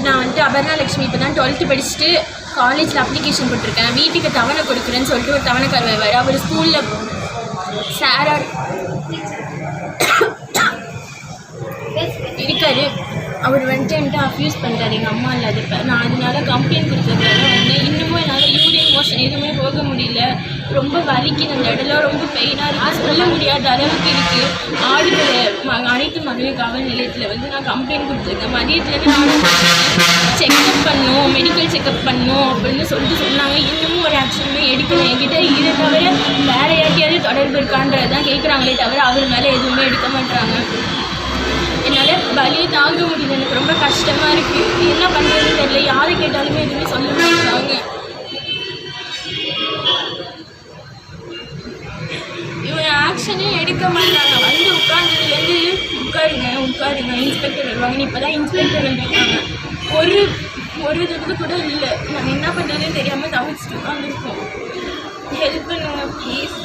நான் வந்துட்டு அபர்ணா லக்ஷ்மி இப்போ தான் 12th படிச்சுட்டு காலேஜில் அப்ளிகேஷன் போட்டிருக்கேன். வீட்டுக்கு தவணை கொடுக்குறேன்னு சொல்லிட்டு ஒரு தவணைக்கார் வருவார். அவர் ஸ்கூலில் சாராக இருக்காரு. அவர் வந்துட்டு என்கிட்ட அப்யூஸ் பண்ணுறாரு எங்கள் அம்மா இல்லாதப்ப. நான் அதனால கம்ப்ளைண்ட் கொடுத்ததுனால வந்து இன்னமும் என்னால் யூரின் மோஷன் எதுவுமே போக முடியல. ரொம்ப வலிக்குது, அந்த இடம்லாம் ரொம்ப பெயினாக இருக்குது, சொல்ல முடியாத அளவுக்கு இருக்குது. ஆடுகளை அனைத்து மகளிர் காவல் நிலையத்தில் வந்து நான் கம்ப்ளைண்ட் கொடுத்துருக்கேன். மதியத்துலேருந்து நானும் செக்அப் பண்ணணும், மெடிக்கல் செக்அப் பண்ணணும் அப்படின்னு சொல்லிட்டு சொன்னாங்க. இன்னமும் ஒரு ஆக்ஷனுமே எடுக்கணும். என்கிட்ட இதை தவிர வேறு யார்ட்டையாவது தொடர்பு இருக்கான்றதான் கேட்குறாங்களே தவிர அவர் மேலே எதுவுமே எடுக்க மாட்டுறாங்க. என்னால் வலியை தாங்க முடியல, எனக்கு ரொம்ப கஷ்டமாக இருக்குது. என்ன பண்ணுறதுன்னு தெரியல. யாரை கேட்டாலுமே எதுவுமே சொல்ல மாட்டாங்க. இவங்க ஆக்ஷனே எடுக்க மாட்டாங்க. வந்து உட்கார்ந்ததுலேருந்து உட்காருங்க இன்ஸ்பெக்டர் வருவாங்க. இப்போ தான் இன்ஸ்பெக்டர் வந்துருக்காங்க. ஒரு இது கூட இல்லை. நாங்கள் என்ன பண்ணுறதுன்னு தெரியாமல் தவிச்சிட்டு உட்காந்துருக்கோம். ஹெல்ப் பண்ணுங்க ப்ளீஸ்.